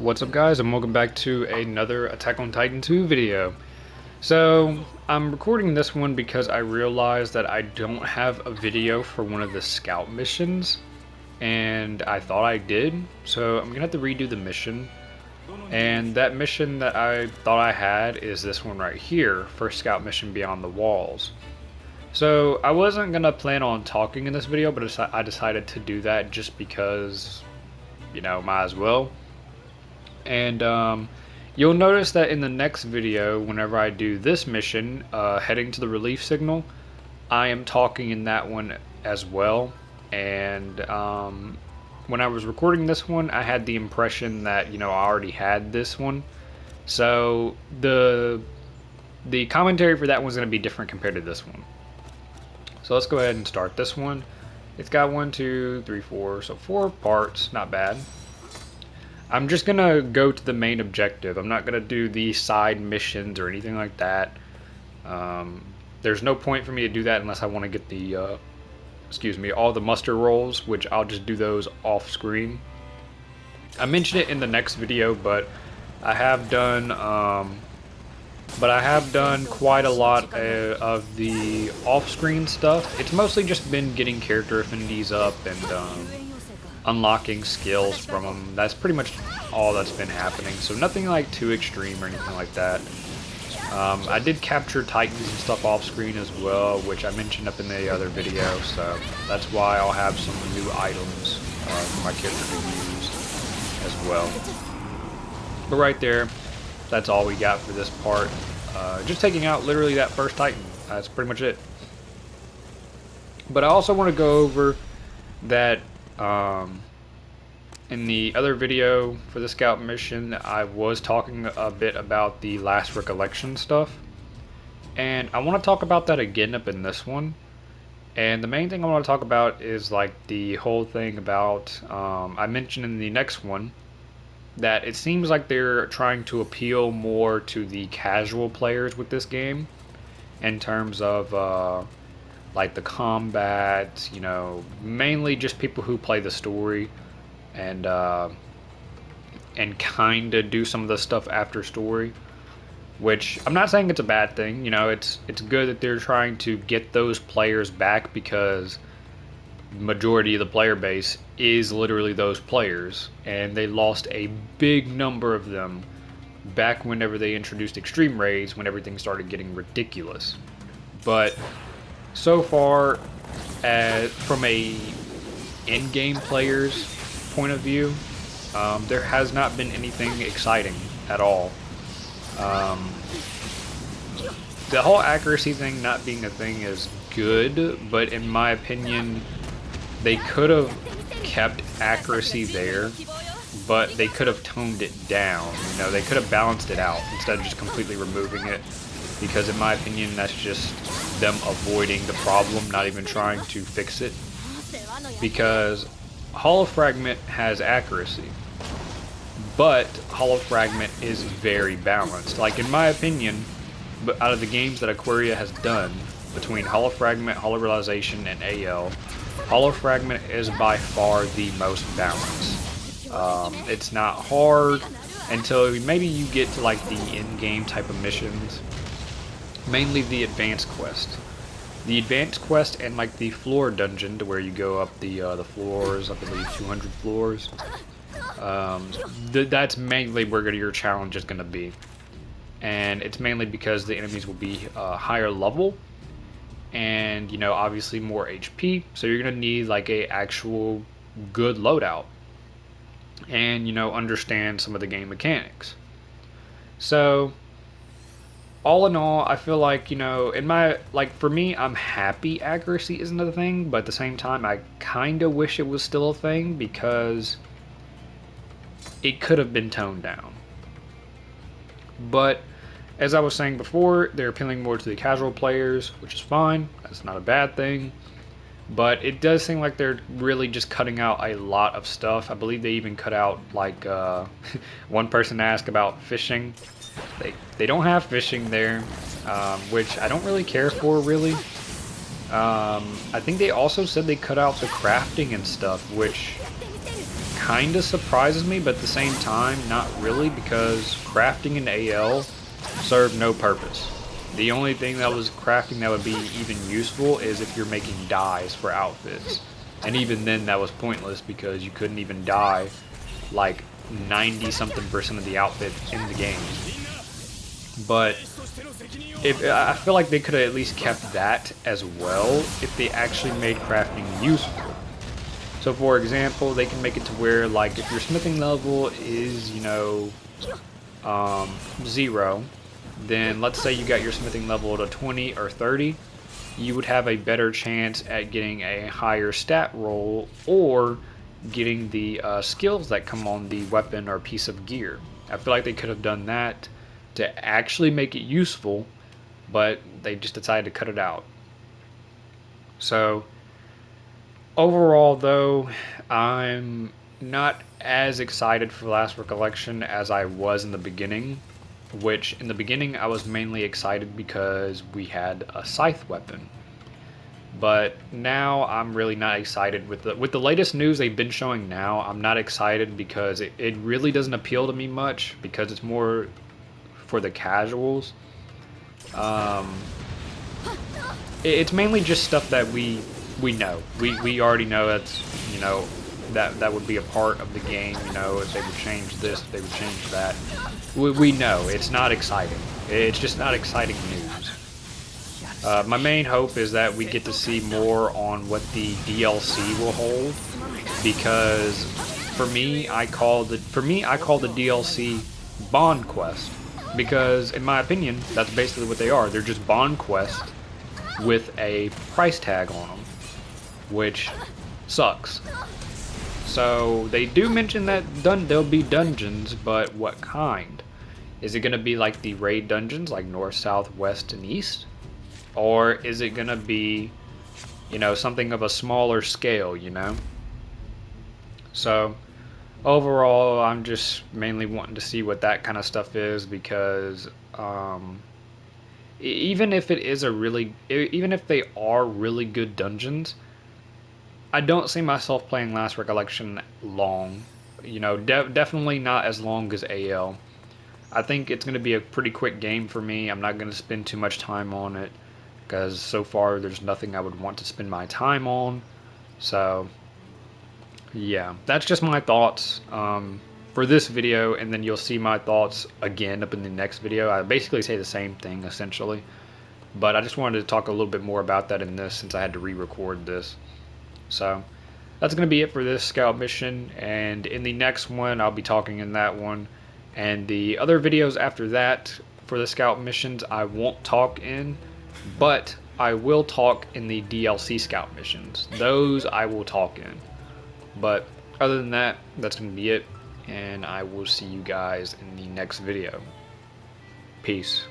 What's up guys, and welcome back to another Attack on Titan 2 video. So, I'm recording this one because I realized that I don't have a video for one of the scout missions, and I thought I did, so I'm gonna have to redo the mission. And that mission that I thought I had is this one right here, First Scout Mission Beyond the Walls. So, I wasn't gonna plan on talking in this video, but I decided to do that just because, you know, might as well. And you'll notice that in the next video, whenever I do this mission, heading to the relief signal, I am talking in that one as well. And when I was recording this one, I had the impression that, you know, I already had this one. So the commentary for that one's going to be different compared to this one. So let's go ahead and start this one. It's got 1, 2, 3, 4, so 4 parts, not bad. I'm just gonna go to the main objective. I'm not gonna do the side missions or anything like that. There's no point for me to do that unless I want to get the, all the muster rolls, which I'll just do those off screen. I mentioned it in the next video, but I have done, quite a lot of the off-screen stuff. It's mostly just been getting character affinities up and unlocking skills from them. That's pretty much all that's been happening, so nothing like too extreme or anything like that. I did capture Titans and stuff off screen as well, which I mentioned up in the other video, so that's why I'll have some new items for my character to use as well. But right there, that's all we got for this part. Just taking out literally that first Titan. That's pretty much it. But I also want to go over that in the other video for the scout mission, I was talking a bit about the last recollection stuff, and I want to talk about that again up in this one. And the main thing I want to talk about is like the whole thing about I mentioned in the next one that it seems like they're trying to appeal more to the casual players with this game in terms of like the combat, you know, mainly just people who play the story and kind of do some of the stuff after story, which I'm not saying it's a bad thing. You know, it's good that they're trying to get those players back, because the majority of the player base is literally those players, and they lost a big number of them back whenever they introduced extreme raids, when everything started getting ridiculous. But so far, from a in-game player's point of view, there has not been anything exciting at all. The whole accuracy thing not being a thing is good, but in my opinion, they could have kept accuracy there, but they could have toned it down. You know, they could have balanced it out instead of just completely removing it, because in my opinion, that's just them avoiding the problem, not even trying to fix it. Because Hollow Fragment has accuracy, but Hollow Fragment is very balanced. Like, in my opinion, but out of the games that Aquaria has done, between Hollow Fragment, Hollow Realization, and AL, Hollow Fragment is by far the most balanced. It's not hard until maybe you get to like the in-game type of missions. Mainly the advanced quest. The advanced quest and like the floor dungeon, to where you go up the floors, I believe 200 floors. That's mainly where your challenge is going to be. And it's mainly because the enemies will be higher level, and, you know, obviously more HP, so you're going to need like a actual good loadout, and, you know, understand some of the game mechanics. So all in all, I feel like, you know, for me, I'm happy accuracy isn't a thing, but at the same time, I kind of wish it was still a thing, because it could have been toned down. But as I was saying before, they're appealing more to the casual players, which is fine. That's not a bad thing. But it does seem like they're really just cutting out a lot of stuff. I believe they even cut out, like, one person asked about fishing. They don't have fishing there, which I don't really care for, really. I think they also said they cut out the crafting and stuff, which kind of surprises me, but at the same time, not really, because crafting in AL served no purpose. The only thing that was crafting that would be even useful is if you're making dyes for outfits. And even then that was pointless because you couldn't even dye like 90 something% of the outfit in the game. But I feel like they could have at least kept that as well if they actually made crafting useful. So for example, they can make it to where, like, if your smithing level is, you know, 0, then let's say you got your smithing level to 20 or 30, you would have a better chance at getting a higher stat roll or getting the skills that come on the weapon or piece of gear. I feel like they could have done that to actually make it useful, but they just decided to cut it out. So overall, though, I'm not as excited for Last Recollection as I was in the beginning, which in the beginning I was mainly excited because we had a scythe weapon. But now I'm really not excited with the latest news they've been showing now. I'm not excited because it really doesn't appeal to me much, because it's more for the casuals. It's mainly just stuff that we know. We already know that's, you know, that would be a part of the game. You know, if they would change this, if they would change that. We know it's not exciting. It's just not exciting news. My main hope is that we get to see more on what the DLC will hold, because for me, I call the DLC Bond Quest, because in my opinion, that's basically what they are. They're just Bond Quest with a price tag on them, which sucks. So they do mention that there'll be dungeons, but what kind? Is it going to be like the raid dungeons, like north, south, west, and east? Or is it going to be, you know, something of a smaller scale, you know? So overall, I'm just mainly wanting to see what that kind of stuff is, because even if they are really good dungeons, I don't see myself playing Last Recollection long. You know, definitely not as long as AL. I think it's going to be a pretty quick game for me. I'm not going to spend too much time on it, because so far there's nothing I would want to spend my time on. So yeah, that's just my thoughts for this video, and then you'll see my thoughts again up in the next video. I basically say the same thing essentially, but I just wanted to talk a little bit more about that in this, since I had to re-record this. So that's going to be it for this scout mission, and in the next one I'll be talking in that one, and the other videos after that for the scout missions I won't talk in, but I will talk in the DLC scout missions. Those I will talk in. But other than that, that's going to be it, and I will see you guys in the next video. Peace.